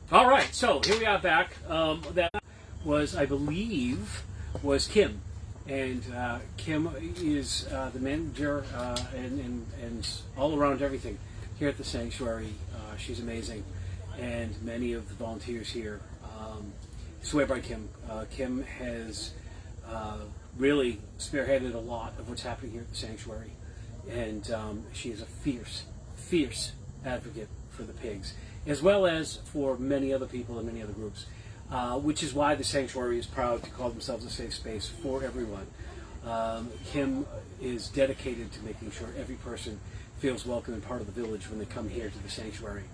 All right, so here we are back. That was, I believe, was Kim, and Kim is the manager and all around everything here at the sanctuary. She's amazing, and many of the volunteers here swear by Kim. Kim has really spearheaded a lot of what's happening here at the sanctuary, and she is a fierce advocate for the pigs, as well as for many other people and many other groups, which is why the sanctuary is proud to call themselves a safe space for everyone. Kim is dedicated to making sure every person feels welcome and part of the village when they come here to the sanctuary.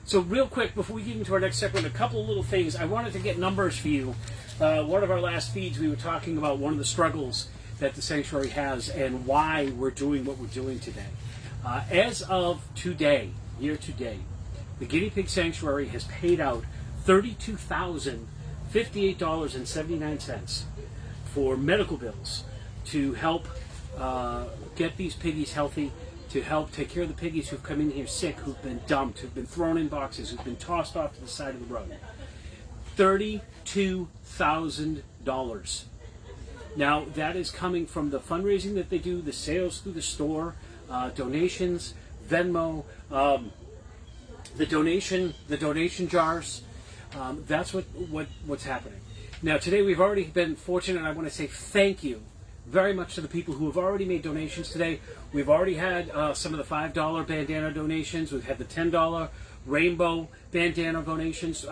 So real quick, before we get into our next segment, a couple of little things. I wanted to get numbers for you. One of our last feeds, we were talking about one of the struggles that the sanctuary has and why we're doing what we're doing today. As of today, year to date, the Guinea Pig Sanctuary has paid out $32,058.79 for medical bills to help get these piggies healthy, to help take care of the piggies who've come in here sick, who've been dumped, who've been thrown in boxes, who've been tossed off to the side of the road. $32,000. Now, that is coming from the fundraising that they do, the sales through the store, donations, Venmo, the donation jars. That's what's happening. Now, today we've already been fortunate, and I want to say thank you very much to the people who have already made donations today. We've already had some of the $5 bandana donations. We've had the $10 rainbow bandana donations,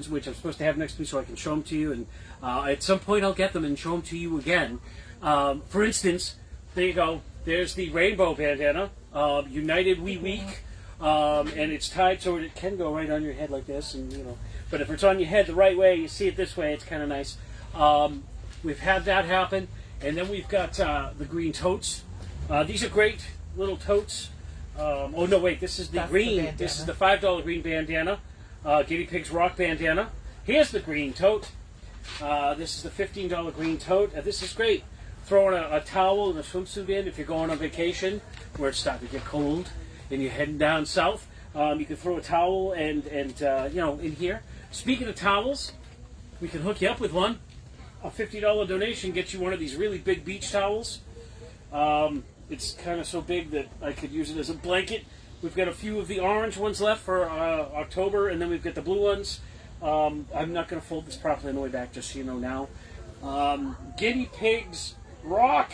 which I'm supposed to have next week so I can show them to you. And at some point I'll get them and show them to you again. For instance, there you go. There's the rainbow bandana, United We Weak, and it's tied so it can go right on your head like this, and But if it's on your head the right way, you see it this way, it's kind of nice. We've had that happen. And then we've got the green totes. These are great little totes. Oh no, wait! This is the green. This is the $5 green bandana. Guinea Pigs Rock bandana. Here's the green tote. This is the $15 green tote. This is great. Throwing a towel and a swimsuit in if you're going on vacation where it's starting to get cold and you're heading down south. You can throw a towel and in here. Speaking of towels, we can hook you up with one. A $50 donation gets you one of these really big beach towels. It's kind of so big that I could use it as a blanket. We've got a few of the orange ones left for October, and then we've got the blue ones. I'm not going to fold this properly on the way back, just so you know now. Guinea Pigs Rock.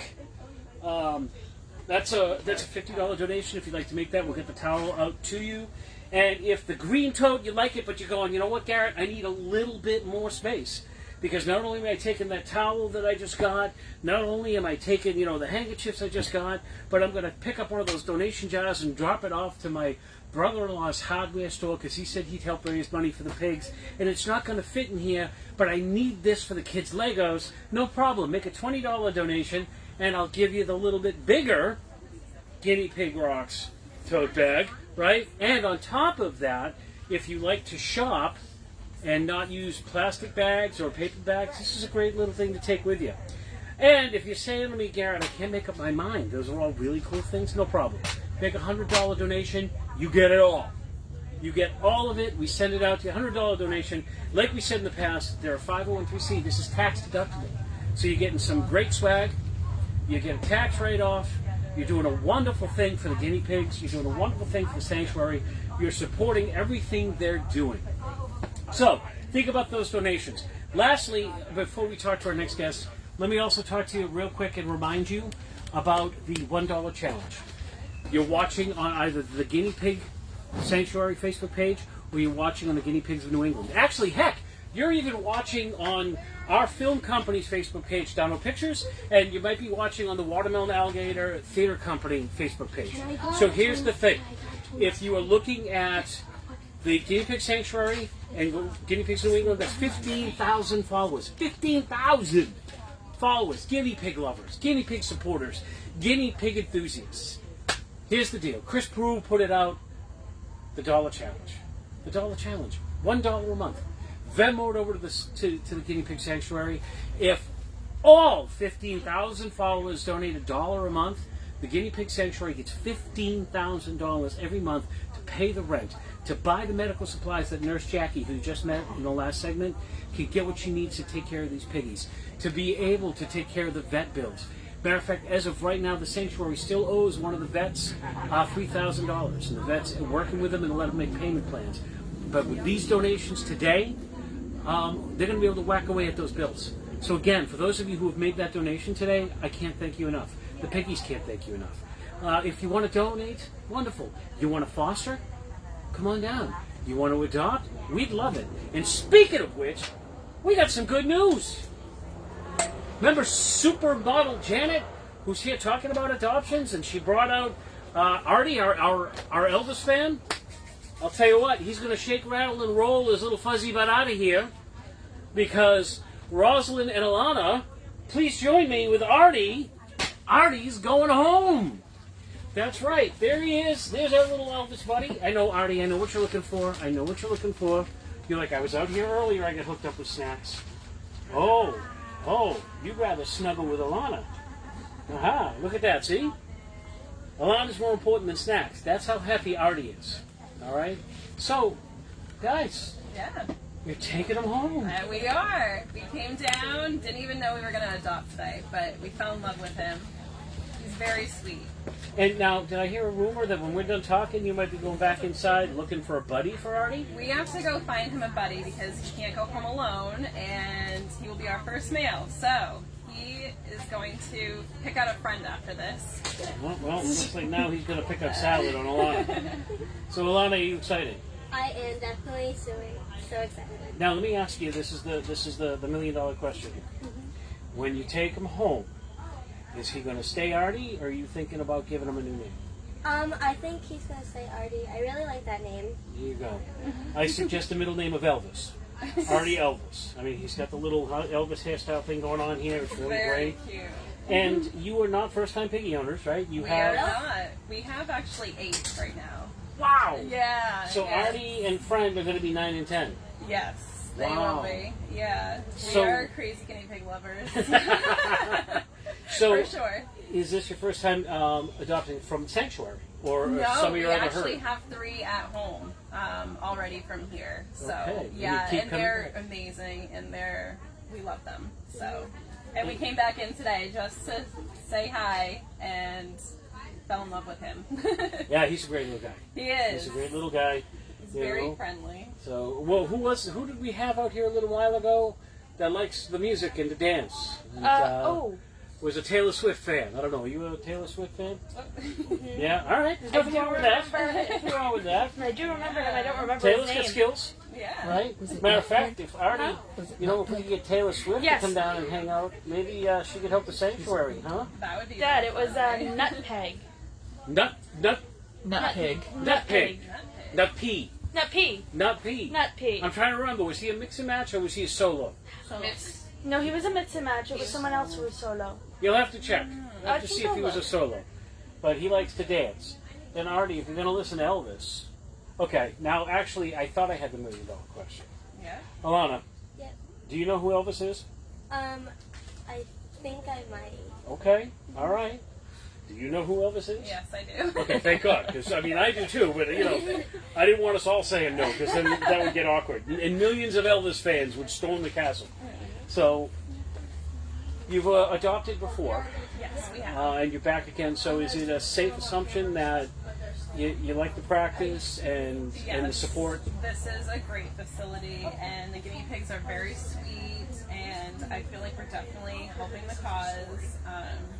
That's a $50 donation. If you'd like to make that, we'll get the towel out to you. And if the green tote, you like it, but you're going, you know what, Garrett, I need a little bit more space. Because not only am I taking that towel that I just got, not only am I taking, the handkerchiefs I just got, but I'm going to pick up one of those donation jars and drop it off to my brother-in-law's hardware store because he said he'd help raise money for the pigs. And it's not going to fit in here, but I need this for the kids' Legos. No problem. Make a $20 donation, and I'll give you the little bit bigger Guinea Pig Rocks tote bag, right? And on top of that, if you like to shop and not use plastic bags or paper bags, this is a great little thing to take with you. And if you're saying to me, Garrett, I can't make up my mind, those are all really cool things, no problem. Make a $100 donation, you get it all. You get all of it, we send it out to you, $100 donation. Like we said in the past, they're a 501(c), this is tax deductible. So you're getting some great swag, you get a tax write-off, you're doing a wonderful thing for the guinea pigs, you're doing a wonderful thing for the sanctuary, you're supporting everything they're doing. So, think about those donations. Lastly, before we talk to our next guest, let me also talk to you real quick and remind you about the $1 challenge. You're watching on either the Guinea Pig Sanctuary Facebook page or you're watching on the Guinea Pigs of New England. Actually, heck, you're even watching on our film company's Facebook page, Download Pictures, and you might be watching on the Watermelon Alligator Theater Company Facebook page. So here's the thing. If you are looking at the Guinea Pig Sanctuary and Guinea Pigs New England, that's 15,000 followers. 15,000 followers. Guinea pig lovers, guinea pig supporters, guinea pig enthusiasts. Here's the deal. Chris Peru put it out, the $1 challenge. The $1 challenge. $1 a month. Venmoed over to the Guinea Pig Sanctuary. If all 15,000 followers donate $1 a month, the guinea pig sanctuary gets $15,000 every month to pay the rent, to buy the medical supplies that Nurse Jackie, who you just met in the last segment, can get what she needs to take care of these piggies, to be able to take care of the vet bills. Matter of fact, as of right now, the sanctuary still owes one of the vets $3,000, and the vet's working with them and let them make payment plans. But with these donations today, they're going to be able to whack away at those bills. So again, for those of you who have made that donation today, I can't thank you enough. The piggies can't thank you enough. If you want to donate, wonderful. You want to foster? Come on down. You want to adopt? We'd love it. And speaking of which, we got some good news. Remember supermodel Janet, who's here talking about adoptions, and she brought out Artie, our Elvis fan? I'll tell you what, he's going to shake, rattle, and roll his little fuzzy butt out of here, because Rosalind and Alana, please join me with Artie. Artie's going home. That's right. There he is. There's our little Elvis buddy. I know, Artie. I know what you're looking for. I know what you're looking for. You're like, I was out here earlier. I got hooked up with snacks. Oh, you'd rather snuggle with Alana. Aha, look at that. See? Alana's more important than snacks. That's how happy Artie is. All right? So, guys. Yeah. You're taking him home. We are. We came down, didn't even know we were going to adopt today, but we fell in love with him. He's very sweet. And now, did I hear a rumor that when we're done talking, you might be going back inside looking for a buddy for Artie? We have to go find him a buddy because he can't go home alone, and he will be our first male. So, he is going to pick out a friend after this. Well, it looks like now he's going to pick up salad on Alana. So, Alana, are you excited? I am definitely so excited. Now, let me ask you, this is the $1 million question. When you take him home, is he going to stay Artie, or are you thinking about giving him a new name? I think he's going to say Artie. I really like that name. There you go. I suggest the middle name of Elvis. Artie Elvis. I mean, he's got the little Elvis hairstyle thing going on here. It's really Very great. cute. And you are not first-time piggy owners, right? We are not. We have actually 8 right now. Wow! Yeah. So yeah. Artie and friend are going to be 9 and 10. Yes, they Wow. will be. Yeah. So- We are crazy guinea pig lovers. So, For sure. is this your first time adopting from Sanctuary? Or No, some of we your other actually herd? have 3 at home already from here. So, Okay. And you yeah, keep and coming they're back? amazing, and we love them. So, and we came back in today just to say hi and fell in love with him. Yeah, he's a great little guy. He is. He's a great little guy. He's you very know. friendly. So, well, who did we have out here a little while ago that likes the music and the dance? And, was a Taylor Swift fan. I don't know. Are you a Taylor Swift fan? Yeah. All right. There's nothing wrong with that. Nothing wrong with that. I do remember him. I don't remember Taylor's his got name. skills, Yeah. right? Matter of fact, if Artie, if we could get Taylor Swift Yes. to come down and hang out, maybe she could help the sanctuary, huh? That would be Dad, it was fun. Nutpeg. Nut Nutpig. pig. Nut pea. Nutpea. Nut pea. Nutpea. I'm trying to remember. Was he a mix and match or was he a solo? It's No, he was a mix and match. It was someone else who was solo. You'll have to check. You'll have to I see think if he I'll was a solo. But he likes to dance. And Artie, if you're going to listen to Elvis. Okay, now actually, I thought I had the $1 million question. yeah. Alana, Yep. do you know who Elvis is? I think I might. Okay, all right. Do you know who Elvis is? Yes, I do. Okay, thank God. Because, I mean, I do too, but, I didn't want us all saying no, because then that would get awkward. And millions of Elvis fans would storm the castle. So, you've adopted before, Yes, we have. and you're back again. So, is it a safe assumption that you like the practice and the Yes. support? This is a great facility, and the guinea pigs are very sweet, and I feel like we're definitely helping the cause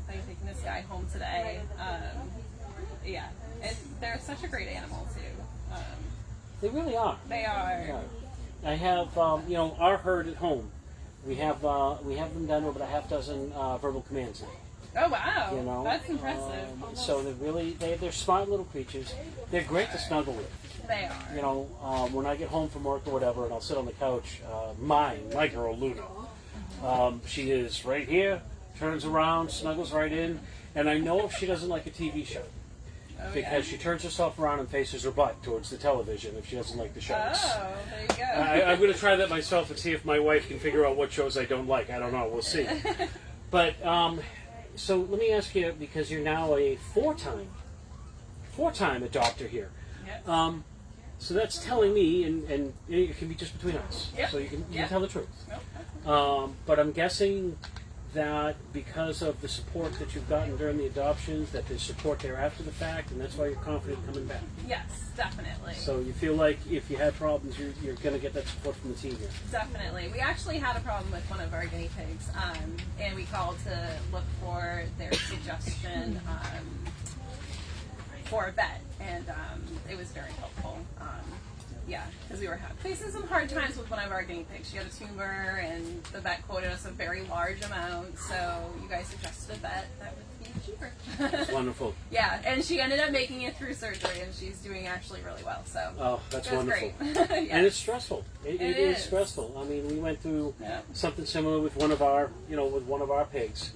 by taking this guy home today. Yeah, and they're such a great animal, too. They really are. They are. Yeah. I have, our herd at home. We have them down to about a half dozen verbal commands now. Oh, wow. You know, That's impressive. So they're smart little creatures. They're great to snuggle with. They are. You know, when I get home from work or whatever, and I'll sit on the couch, my girl Luna, she is right here, turns around, snuggles right in, and I know if she doesn't like a TV show. Oh, Because she turns herself around and faces her butt towards the television if she doesn't like the shows. Oh, there you go. I'm going to try that myself and see if my wife can figure out what shows I don't like. I don't know. We'll see. But so let me ask you, because you're now a four-time adopter here. Yep. So that's telling me, and it can be just between us, Yep. so you can Yep. tell the truth. Nope. But I'm guessing that because of the support that you've gotten during the adoptions, that there's support there after the fact, and that's why you're confident coming back. Yes, definitely. So you feel like if you had problems, you're going to get that support from the team here. Definitely. We actually had a problem with one of our guinea pigs, and we called to look for their suggestion for a vet, and it was very helpful. Yeah, because we were facing some hard times with one of our guinea pigs. She had a tumor, and the vet quoted us a very large amount, so you guys suggested a vet that would be cheaper. Wonderful. Yeah, and she ended up making it through surgery, and she's doing actually really well. So Oh, that's it was wonderful. great. Yeah. And it's stressful. It is is. stressful. I mean, we went through Yeah. something similar with one of our pigs.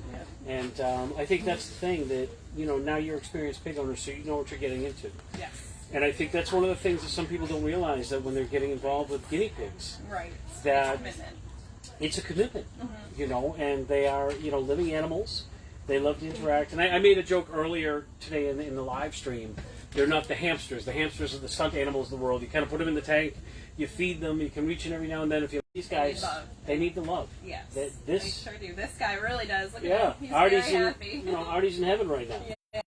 Yeah. And I think that's the thing that, now you're experienced pig owners, so you know what you're getting into. Yes. And I think that's one of the things that some people don't realize, that when they're getting involved with guinea pigs, Right. That- It's a commitment. it's a commitment, and they are, living animals. They love to interact. And I made a joke earlier today in the live stream. They're not the hamsters. The hamsters are the stunt animals of the world. You kind of put them in the tank, you feed them, you can reach in every now and then. If you these guys, love. they need the love. Yes. They They sure do. This guy really does. Look Yeah, at him. He's Artie's very happy. Artie's in heaven right now. Yeah.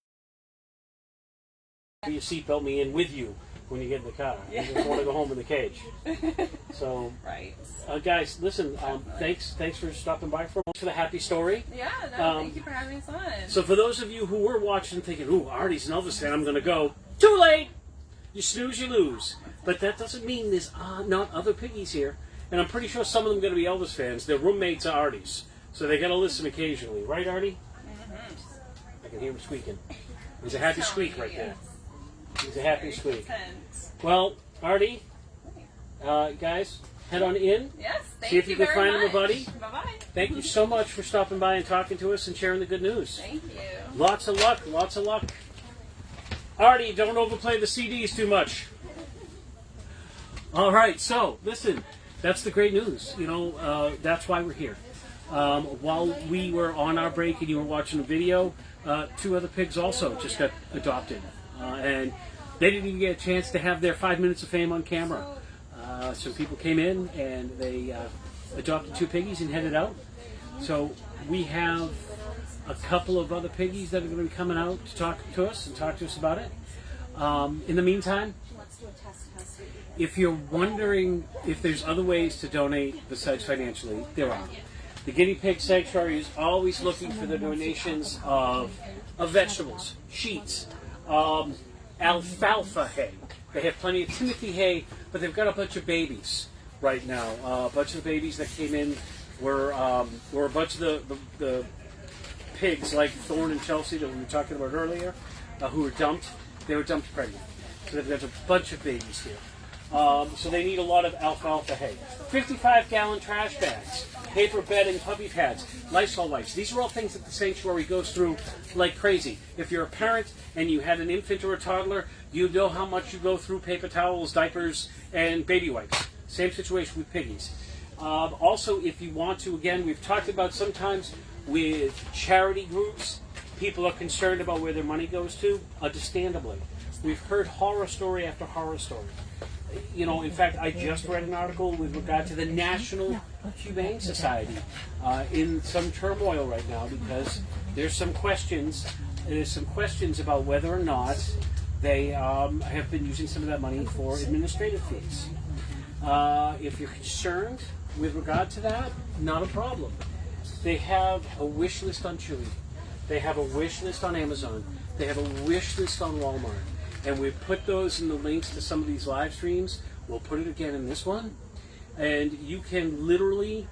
You seatbelt me in with you when you get in the car. Yeah. You just want to go home in the cage. So, Right. guys, listen. Thanks for stopping by for the happy story. Yeah, no, thank you for having us on. So, for those of you who were watching, thinking, "Ooh, Artie's an Elvis fan, I'm going to go." Too late. You snooze, you lose. But that doesn't mean there's not other piggies here. And I'm pretty sure some of them are going to be Elvis fans. Their roommates are Artie's, so they got to listen occasionally, right, Artie? Mm-hmm. I can hear him squeaking. There's a happy squeak right there. He's a happy Very squeak. content. Well, Artie, guys, head on in. Yes, thank See if you can very find him a much. buddy. Bye-bye. Thank you so much for stopping by and talking to us and sharing the good news. Thank you. Lots of luck, lots of luck. Artie, don't overplay the CDs too much. All right, so listen, that's the great news. That's why we're here. While we were on our break and you were watching the video, two other pigs also just got adopted. And they didn't even get a chance to have their 5 minutes of fame on camera. So people came in and they adopted two piggies and headed out. So we have a couple of other piggies that are going to be coming out to talk to us about it. In the meantime, if you're wondering if there's other ways to donate besides financially, there are. The Guinea Pig Sanctuary is always looking for the donations of vegetables, sheets, alfalfa hay. They have plenty of Timothy hay, but they've got a bunch of babies right now. A bunch of the babies that came in were a bunch of the pigs like Thorn and Chelsea that we were talking about earlier, who were dumped. They were dumped pregnant. So there's a bunch of babies here. So they need a lot of alfalfa hay. 55-gallon trash bags, paper bedding, puppy pads, Lysol wipes. These are all things that the sanctuary goes through like crazy. If you're a parent and you had an infant or a toddler, you know how much you go through paper towels, diapers, and baby wipes. Same situation with piggies. Also, if you want to, again, we've talked about sometimes with charity groups, people are concerned about where their money goes to, understandably. We've heard horror story after horror story. In fact, I just read an article with regard to the National Humane Society in some turmoil right now because there's some questions about whether or not they have been using some of that money for administrative fees. If you're concerned with regard to that, not a problem. They have a wish list on Chewy. They have a wish list on Amazon. They have a wish list on Walmart. And we put those in the links to some of these live streams. We'll put it again in this one. And you can literally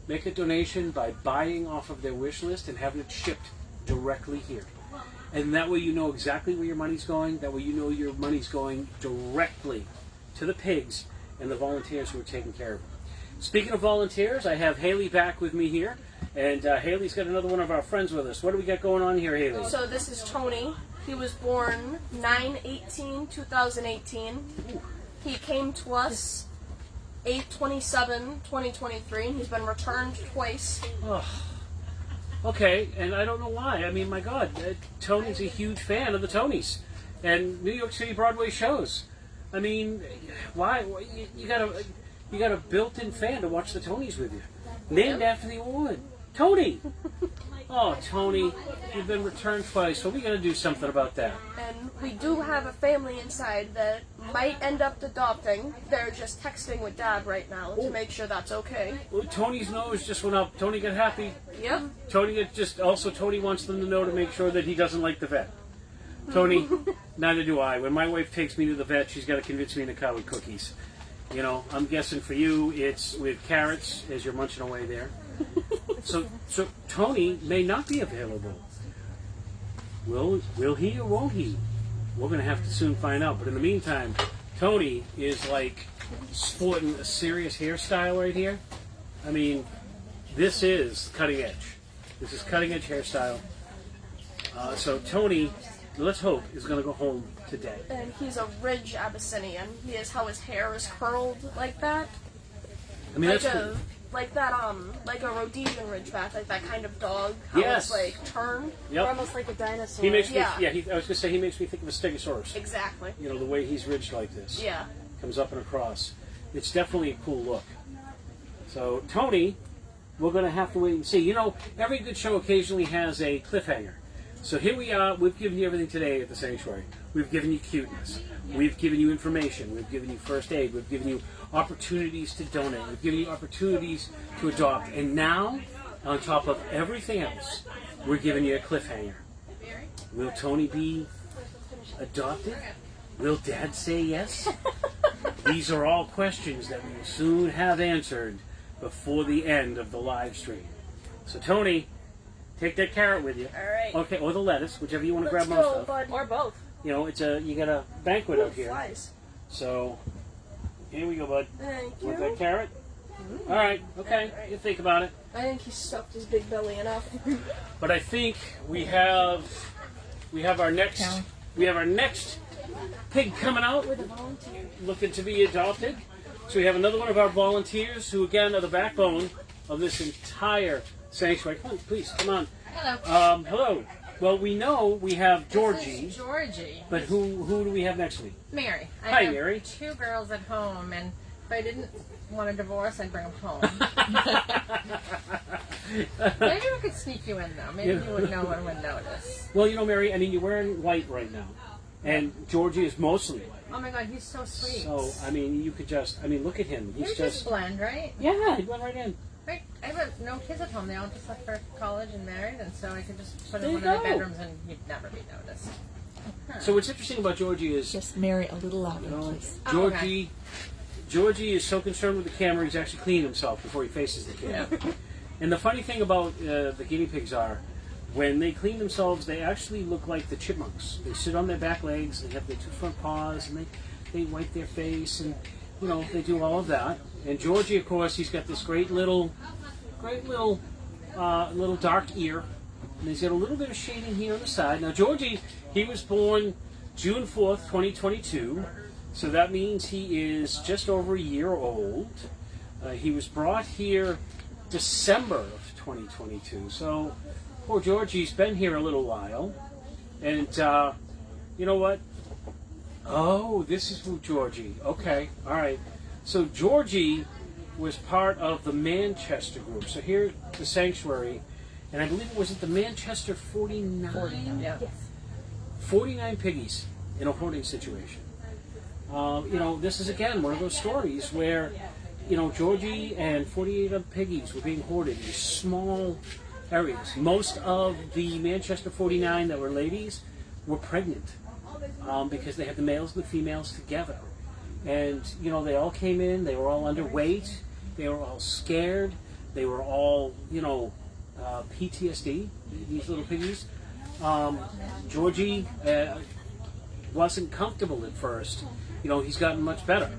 make a donation by buying off of their wish list and having it shipped directly here. And that way you know exactly where your money's going. That way you know your money's going directly to the pigs and the volunteers who are taking care of them. Speaking of volunteers, I have Haley back with me here. And Haley's got another one of our friends with us. What do we got going on here, Haley? So this is Tony. He was born 9/18/2018. He came to us 8/27/2023, and he's been returned twice. Oh, Okay, and I don't know why. I mean, my God, Tony's a huge fan of the Tonys and New York City Broadway shows. I mean, why? You got a built-in fan to watch the Tonys with you, named after the award, Tony. Oh, Tony, you've been returned twice, so we got to do something about that. And we do have a family inside that might end up adopting. They're just texting with Dad right now to make sure that's okay. Well, Tony's nose just went up. Tony got happy. Yep. Tony wants them to know to make sure that he doesn't like the vet. Tony, neither do I. When my wife takes me to the vet, she's got to convince me in the car with cookies. You know, I'm guessing for you, it's with carrots as you're munching away there. So Tony may not be available. Will he or won't he? We're going to have to soon find out. But in the meantime, Tony is like sporting a serious hairstyle right here. I mean, this is cutting edge. This is cutting edge hairstyle. So Tony, let's hope, is going to go home today. And he's a ridge Abyssinian. He is how his hair is curled like that. I mean, Like that's cool. like a Rhodesian Ridgeback, like that kind of dog. How Yes. it's like turned. Yep. Almost like a dinosaur. He makes me. Yeah. I was going to say he makes me think of a Stegosaurus. Exactly. You know, the way he's ridged like this. Yeah. Comes up and across. It's definitely a cool look. So Tony, we're going to have to wait and see. You know, every good show occasionally has a cliffhanger. So here we are. We've given you everything today at the Sanctuary. We've given you cuteness. We've given you information. We've given you first aid. We've given you opportunities to donate. We've given you opportunities to adopt. And now, on top of everything else, we're giving you a cliffhanger. Will Tony be adopted? Will Dad say yes? These are all questions that we will soon have answered before the end of the live stream. So Tony, take that carrot with you. All right. Okay, or the lettuce, whichever you want to grab Let's most go, of. bud. Or both. You know, you got a banquet out here. Flies. So here we go, bud. Thank Want you. that carrot? All right, okay. You think about it. I think he stuffed his big belly enough. But I think we have our next pig coming out, looking to be adopted. So we have another one of our volunteers who again are the backbone of this entire sanctuary. Come on, please, come on. Hello. Hello. Well, we know we have Georgie, This is Georgie. but who do we have next week? Mary. I Hi, have Mary. 2 girls at home, and if I didn't want a divorce, I'd bring them home. Maybe we could sneak you in, though. Maybe you would know and would notice. Well, you know, Mary, I mean, you're wearing white right now, and Georgie is mostly white. Oh my God, he's so sweet. So, I mean, you could look at him. He's He's just blend, right? yeah, he went right in. Right. I have no kids at home. They all just left for college and married, and so I could just put There in you one of the go. bedrooms, and you'd never be noticed. So what's interesting about Georgie is, Just Mary a little louder, you know, please. Oh, okay. Georgie is so concerned with the camera, he's actually cleaning himself before he faces the camera. And the funny thing about the guinea pigs are, when they clean themselves, they actually look like the chipmunks. They sit on their back legs, they have their 2 front paws, and they wipe their face, and you know, they do all of that. And Georgie, of course, he's got this great little dark ear, and he's got a little bit of shading here on the side. Now, Georgie, he was born June 4th, 2022, so that means he is just over a year old. He was brought here December of 2022, so poor Georgie's been here a little while. And you know what? Oh, this is who Georgie. Okay, all right. So Georgie was part of the Manchester group. So here, the Sanctuary, and I believe it was at the Manchester 49? Yeah. 49 piggies in a hoarding situation. You know, this is again one of those stories where, you know, Georgie and 48 other piggies were being hoarded in small areas. Most of the Manchester 49 that were ladies were pregnant because they had the males and the females together. And, you know, they all came in, they were all underweight, they were all scared, they were all, you know, PTSD, these little piggies. Georgie wasn't comfortable at first. You know, he's gotten much better.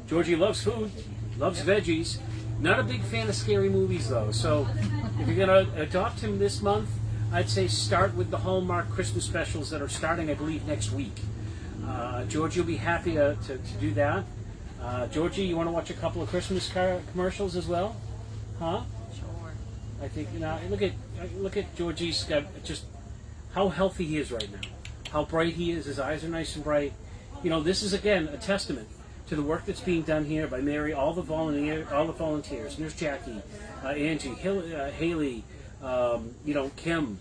Georgie loves food, loves veggies. Not a big fan of scary movies, though. So if you're going to adopt him this month, I'd say start with the Hallmark Christmas specials that are starting, I believe, next week. Georgie will be happy to do that. Georgie, you want to watch a couple of Christmas commercials as well? Huh? Sure. I think look at Georgie's got just how healthy he is right now, how bright he is. His eyes are nice and bright. This is again a testament to the work that's being done here by Mary, all the volunteers, Nurse Jackie, Angie, Haley, Kim.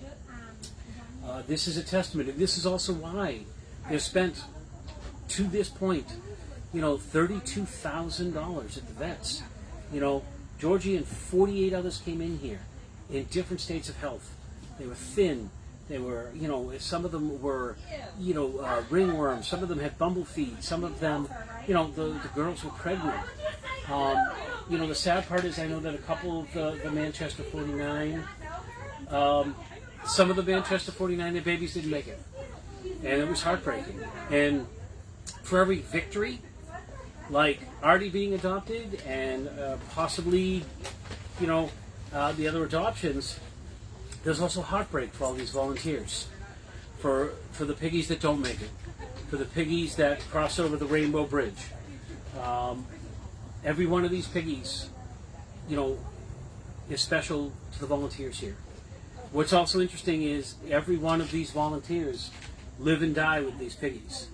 This is a testament, and this is also why they've spent to this point, $32,000 at the vets. Georgie and 48 others came in here in different states of health. They were thin. They were, some of them were, ringworms. Some of them had bumble feet. Some of them, the girls were pregnant. The sad part is I know that a couple of the Manchester 49, some of the Manchester 49, their babies didn't make it. And it was heartbreaking. And for every victory, like Artie being adopted and possibly, the other adoptions, there's also heartbreak for all these volunteers, for the piggies that don't make it, for the piggies that cross over the Rainbow Bridge. Every one of these piggies, is special to the volunteers here. What's also interesting is every one of these volunteers live and die with these piggies.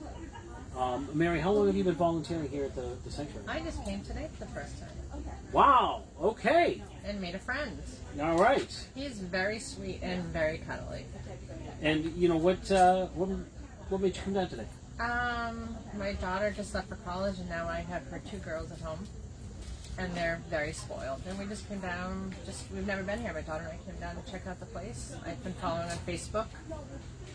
Mary, how long have you been volunteering here at the sanctuary? I just came today for the first time. Wow. Okay. And made a friend. All right. He's very sweet and very cuddly. And what made you come down today? My daughter just left for college, and now I have her 2 girls at home, and they're very spoiled. And we just came down. We've never been here. My daughter and I came down to check out the place. I've been following on Facebook.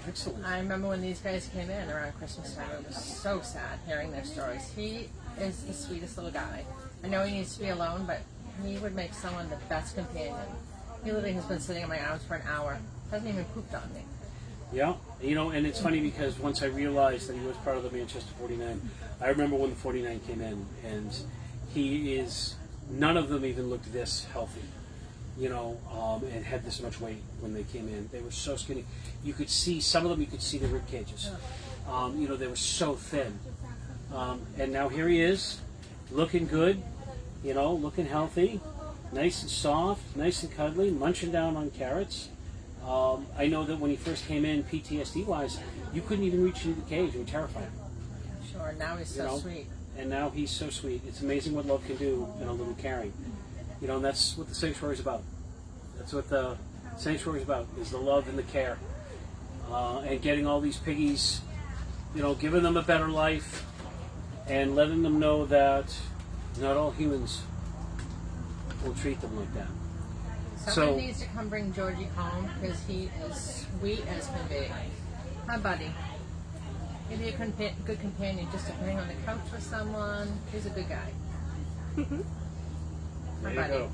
Excellent. I remember when these guys came in around Christmas time. It was so sad hearing their stories. He is the sweetest little guy. I know he needs to be alone, but he would make someone the best companion. He literally has been sitting in my arms for an hour. Hasn't even pooped on me. Yeah, and it's funny because once I realized that he was part of the Manchester 49, I remember when the 49 came in, and none of them even looked this healthy, and had this much weight when they came in. They were so skinny. You could see, some of them, you could see the rib cages. They were so thin. And now here he is, looking good, looking healthy, nice and soft, nice and cuddly, munching down on carrots. I know that when he first came in, PTSD-wise, you couldn't even reach into the cage. You were terrified. Sure, now he's so sweet. And now he's so sweet. It's amazing what love can do in a little caring. And that's what the sanctuary is about. That's what the sanctuary is about, is the love and the care. And getting all these piggies, giving them a better life and letting them know that not all humans will treat them like that. Someone needs to come bring Georgie home because he is sweet as can be. Hi, buddy. He'd be a good companion just to hang on the couch with someone. He's a good guy. There you go.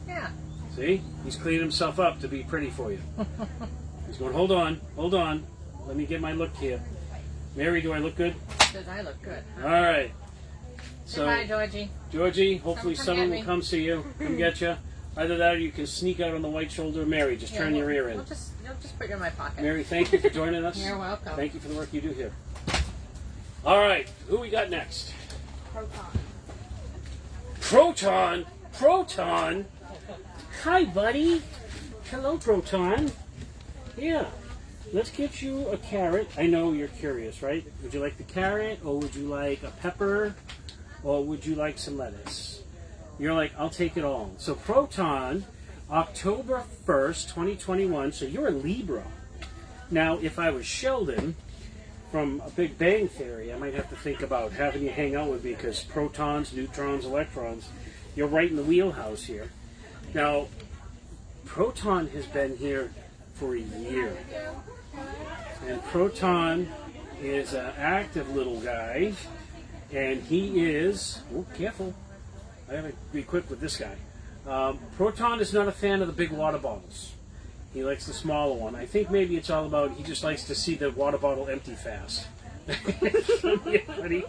Yeah. See? He's cleaning himself up to be pretty for you. He's going, hold on. Let me get my look here. Mary, do I look good? Does I look good? Huh? All right. So, hi, Georgie. Georgie, hopefully Come someone get will me. come see you, come get you. Either that or you can sneak out on the white shoulder of Mary. Just turn your ear in. You'll just put you in my pocket. Mary, thank you for joining us. You're welcome. Thank you for the work you do here. All right, who we got next? Proton. Hi, buddy. Hello, Proton. Yeah, let's get you a carrot. I know you're curious, right? Would you like the carrot, or would you like a pepper, or would you like some lettuce? You're like, I'll take it all. So Proton, October 1st, 2021. So you're a Libra. Now, if I was Sheldon from a Big Bang Theory, I might have to think about having you hang out with me because protons, neutrons, electrons, you're right in the wheelhouse here. Now, Proton has been here for a year. And Proton is an active little guy. And he is, oh, careful. I have to be quick with this guy. Proton is not a fan of the big water bottles. He likes the smaller one. I think maybe it's all about he just likes to see the water bottle empty fast. Yeah, buddy.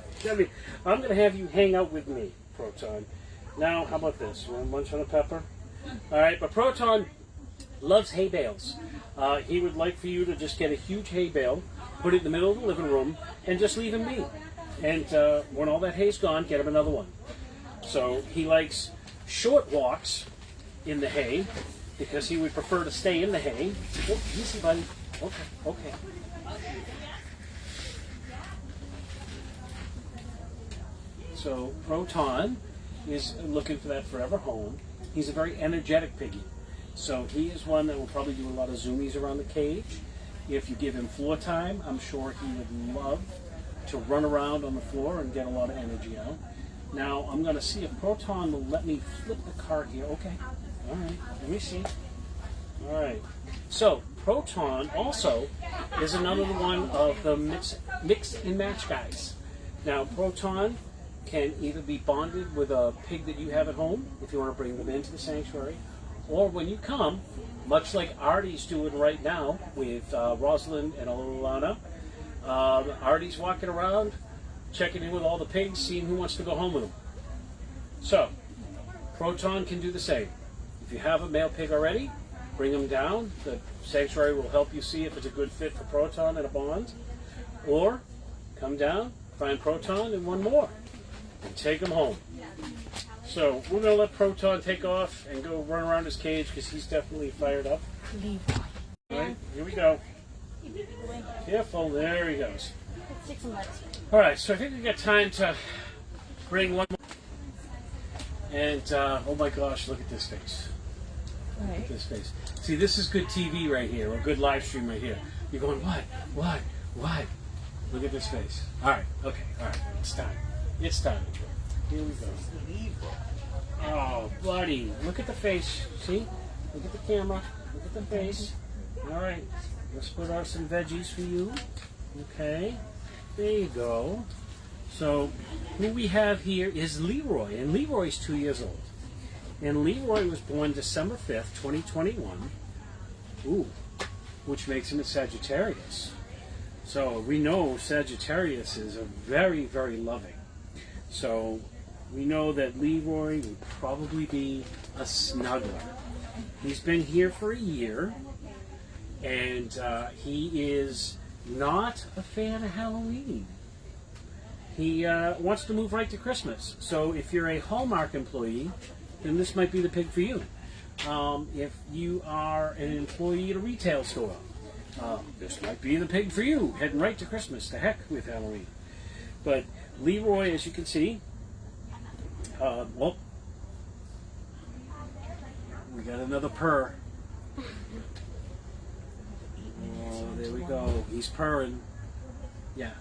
I'm going to have you hang out with me, Proton. Now, how about this? You want to munch on a pepper? All right, but Proton loves hay bales. He would like for you to just get a huge hay bale, put it in the middle of the living room, and just leave him be. And when all that hay's gone, get him another one. So he likes short walks in the hay, because he would prefer to stay in the hay. Oh, easy, buddy. Okay, okay. So Proton is looking for that forever home. He's a very energetic piggy. So he is one that will probably do a lot of zoomies around the cage. If you give him floor time, I'm sure he would love to run around on the floor and get a lot of energy out. Now I'm going to see if Proton will let me flip the card here. Okay. All right. Let me see. All right. So Proton also is another one of the mix and match guys. Now Proton can either be bonded with a pig that you have at home if you want to bring them into the sanctuary, or when you come, much like Artie's doing right now with Rosalind and Alana. Artie's walking around, checking in with all the pigs, seeing who wants to go home with them. So, Proton can do the same. If you have a male pig already, bring him down. The sanctuary will help you see if it's a good fit for Proton and a bond. Or, come down, find Proton and one more, and take him home. So, we're going to let Proton take off and go run around his cage because he's definitely fired up. All right, here we go. Careful, there he goes. All right, so I think we got time to bring one more. And, oh my gosh, look at this face. Look at this face. See, this is good TV right here, or good live stream right here. You're going, what? Look at this face. All right, okay, all right, it's time. It's time. Here we go. Oh, buddy, look at the face. See? Look at the camera. Look at the face. All right, let's put out some veggies for you. Okay, there you go. So, who we have here is Leroy, and Leroy's 2 years old. And Leroy was born December 5th, 2021. Ooh, which makes him a Sagittarius. So, we know Sagittarius is a very, very loving. So, we know that Leroy would probably be a snuggler. He's been here for a year, and he is not a fan of Halloween. He wants to move right to Christmas. So if you're a Hallmark employee, then this might be the pig for you. If you are an employee at a retail store, this might be the pig for you, heading right to Christmas. To heck with Halloween. But Leroy, as you can see, well, we got another purr. Oh, there we go. He's purring. Yeah,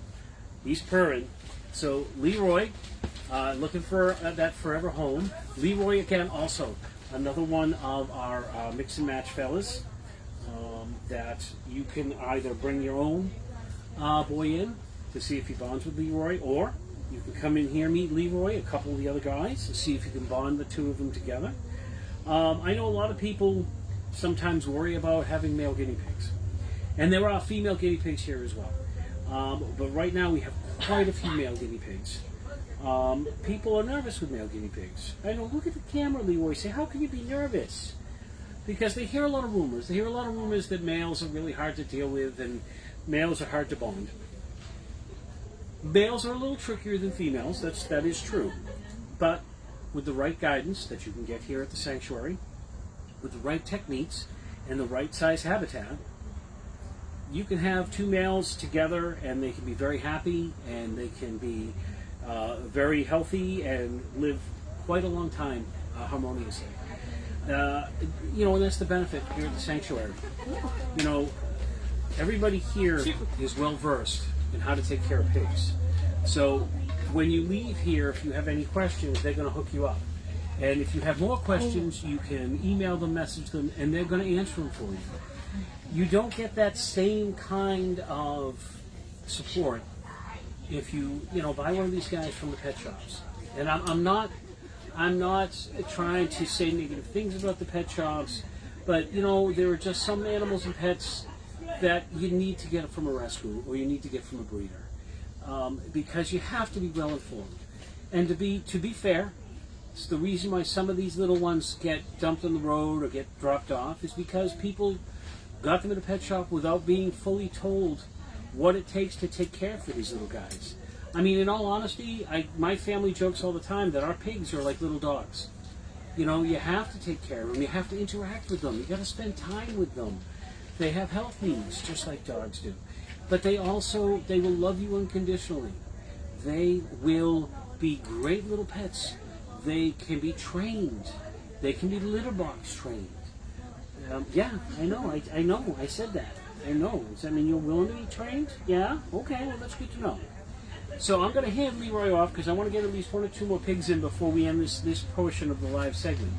he's purring. So Leroy, looking for that forever home. Leroy, again, also another one of our mix and match fellas that you can either bring your own boy in to see if he bonds with Leroy, or you can come in here, meet Leroy, a couple of the other guys, and see if you can bond the two of them together. I know a lot of people sometimes worry about having male guinea pigs. And there are female guinea pigs here as well. But right now we have quite a few male guinea pigs. People are nervous with male guinea pigs. I know, look at the camera, Leroy. Say, how can you be nervous? Because they hear a lot of rumors. They hear a lot of rumors that males are really hard to deal with and males are hard to bond. Males are a little trickier than females, that is true. But with the right guidance that you can get here at the sanctuary, with the right techniques and the right size habitat, you can have two males together and they can be very happy and they can be very healthy and live quite a long time harmoniously. And that's the benefit here at the sanctuary. Everybody here is well versed in how to take care of pigs. So when you leave here, if you have any questions, they're going to hook you up. And if you have more questions, you can email them, message them, and they're going to answer them for you. You don't get that same kind of support if you buy one of these guys from the pet shops. And I'm not trying to say negative things about the pet shops, but there are just some animals and pets that you need to get from a rescue or you need to get from a breeder, because you have to be well informed. And to be fair, it's the reason why some of these little ones get dumped on the road or get dropped off is because people got them in a pet shop without being fully told what it takes to take care for these little guys. I mean, in all honesty, my family jokes all the time that our pigs are like little dogs. You know, you have to take care of them. You have to interact with them. You got to spend time with them. They have health needs, just like dogs do. But they will love you unconditionally. They will be great little pets. They can be trained. They can be litter box trained. Yeah, I know. I know. I said that. I know. Does that mean you're willing to be trained? Yeah? Okay, well, that's good to know. So I'm going to hand Leroy off because I want to get at least 1 or 2 more pigs in before we end this portion of the live segment.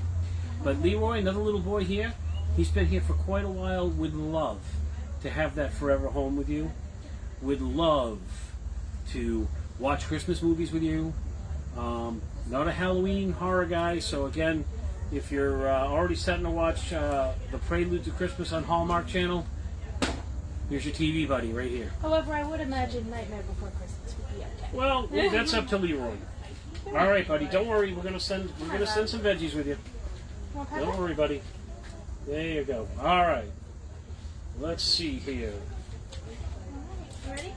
But Leroy, another little boy here, he's been here for quite a while. Would love to have that forever home with you. Would love to watch Christmas movies with you. Not a Halloween horror guy, so again, if you're already starting to watch The Prelude to Christmas on Hallmark Channel, here's your TV buddy right here. However, I would imagine Nightmare Before Christmas would be okay. Well, that's up to Leroy. All right, buddy. Don't worry. We're gonna send some veggies with you. Don't worry, buddy. There you go. All right. Let's see here. You ready?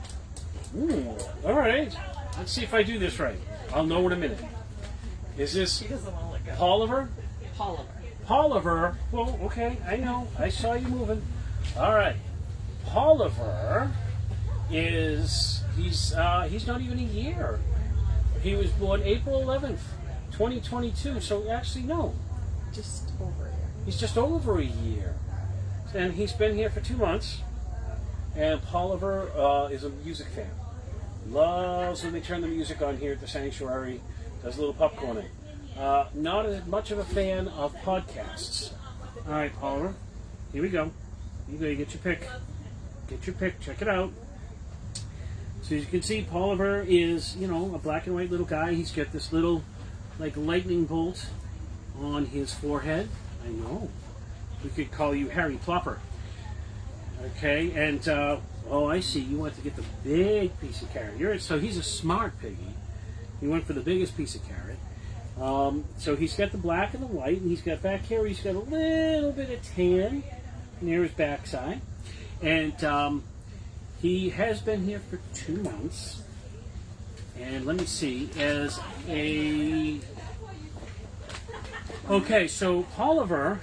All right. Let's see if I do this right. I'll know in a minute. Is this She doesn't want to let go. Oliver? Oliver. Oliver. Well, okay. I know. I saw you moving. All right. Oliver he's not even a year. He was born April 11th, 2022. So actually, no. Just over here. He's just over a year. And he's been here for 2 months. And Oliver is a music fan. Loves when they turn the music on here at the sanctuary. Does a little popcorning. Not as much of a fan of podcasts. All right, Oliver. Here we go. You go. You get your pick. Get your pick. Check it out. So as you can see, Oliver is, a black and white little guy. He's got this little, like, lightning bolt on his forehead. I know. We could call you Harry Plopper. Okay, and, I see. You want to get the big piece of carrot. So he's a smart piggy. He went for the biggest piece of carrot. So he's got the black and the white, and he's got back here, he's got a little bit of tan near his backside. And he has been here for 2 months. And let me see, Okay, so Oliver,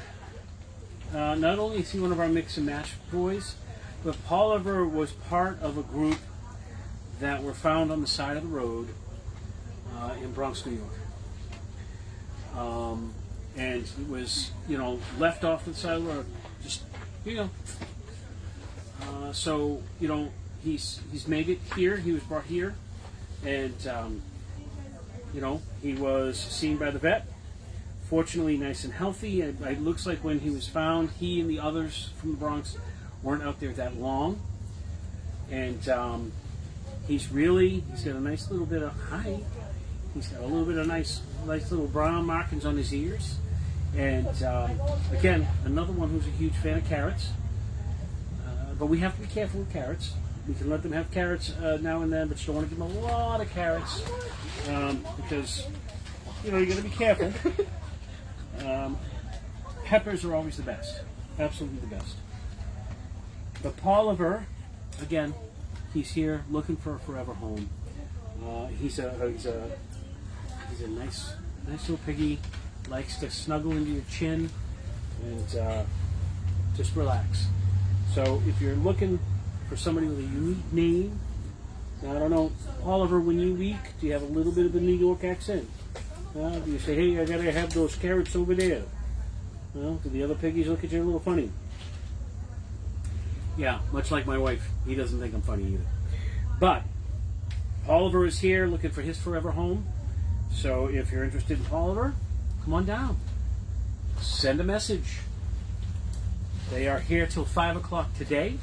not only is he one of our mix and match boys, but Oliver was part of a group that were found on the side of the road in Bronx, New York. And it was, left off to the side of the road. Just, so, he's made it here. He was brought here. And, he was seen by the vet. Fortunately, nice and healthy. It looks like when he was found, he and the others from the Bronx weren't out there that long. And he's got a nice little bit of height. He's got a little bit of nice little brown markings on his ears. And again, another one who's a huge fan of carrots. But we have to be careful with carrots. We can let them have carrots now and then, but you don't want to give them a lot of carrots because, you're going to be careful. Peppers are always the best. Absolutely the best. But Oliver, again, he's here looking for a forever home. He's a nice little piggy. Likes to snuggle into your chin and just relax. So if you're looking for somebody with a unique name, now I don't know, Oliver, when you week, do you have a little bit of a New York accent? Do you say, hey, I gotta have those carrots over there? Do the other piggies look at you a little funny? Yeah, much like my wife, he doesn't think I'm funny either. But Oliver is here looking for his forever home. So if you're interested in Oliver, come on down. Send a message. They are here till 5 o'clock today.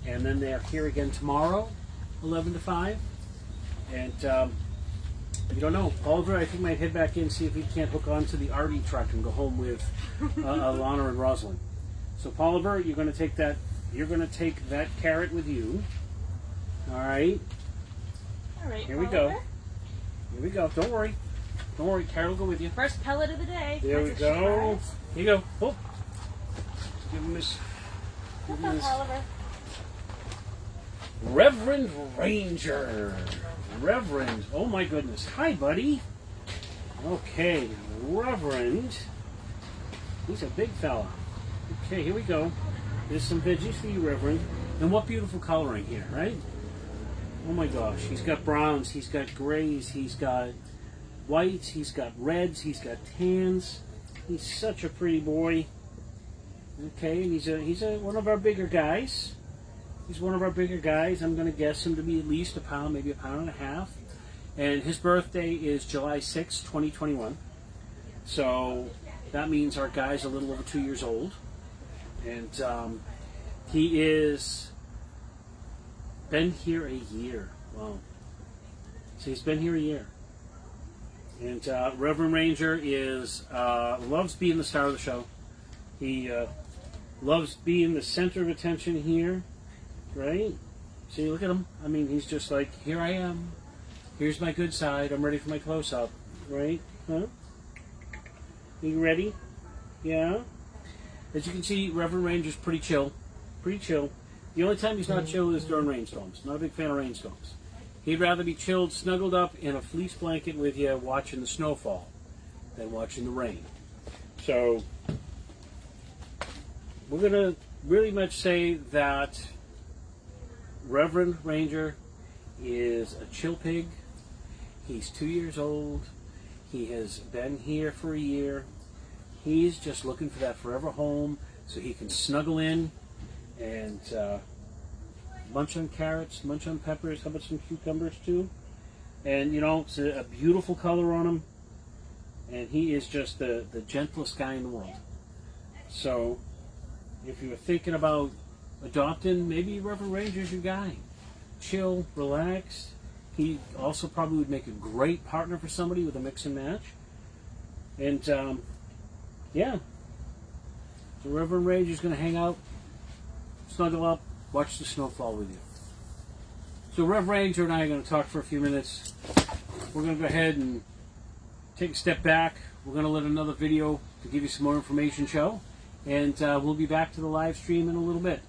And then they are here again tomorrow, 11 to 5. And you don't know. Oliver, I think, might head back in, see if he can't hook onto the RV truck and go home with Alana and Rosalind. So, Oliver, you're going to take that. You're going to take that carrot with you. All right. All right. Here we go. Here we go. Don't worry. Don't worry. Carrot will go with you. First pellet of the day. There we go. Here you go. Oh. Give him this. Give him this. Oliver. Reverend Ranger. Reverend. Oh my goodness. Hi, buddy. Okay, Reverend. He's a big fella. Okay, here we go. There's some veggies for you, Reverend. And what beautiful coloring here, right? Oh my gosh, he's got browns, he's got grays, he's got whites, he's got reds, he's got tans. He's such a pretty boy. Okay, and he's one of our bigger guys. He's one of our bigger guys. I'm going to guess him to be at least a pound, maybe a pound and a half. And his birthday is July 6, 2021. So that means our guy's a little over 2 years old. And he is been here a year. Wow. So he's been here a year. And Reverend Ranger is loves being the star of the show. He loves being the center of attention here, right? See, look at him. I mean, he's just like, here I am. Here's my good side. I'm ready for my close-up, right? Huh? You ready? Yeah? As you can see, Reverend Ranger's pretty chill. Pretty chill. The only time he's not chill is during rainstorms. Not a big fan of rainstorms. He'd rather be chilled, snuggled up in a fleece blanket with you watching the snowfall than watching the rain. So, we're going to really much say that Reverend Ranger is a chill pig. He's 2 years old. He has been here for a year. He's just looking for that forever home so he can snuggle in and munch on carrots, munch on peppers. How about some cucumbers too? And you know, it's a beautiful color on him. And he is just the gentlest guy in the world. So, if you were thinking about adopting, maybe Reverend Ranger's your guy. Chill, relaxed. He also probably would make a great partner for somebody with a mix and match. And yeah, so Reverend Ranger's going to hang out, snuggle up, watch the snowfall with you. So Rev Ranger and I are going to talk for a few minutes. We're going to go ahead and take a step back. We're going to let another video to give you some more information show. And we'll be back to the live stream in a little bit.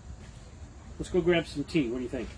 Let's go grab some tea. What do you think?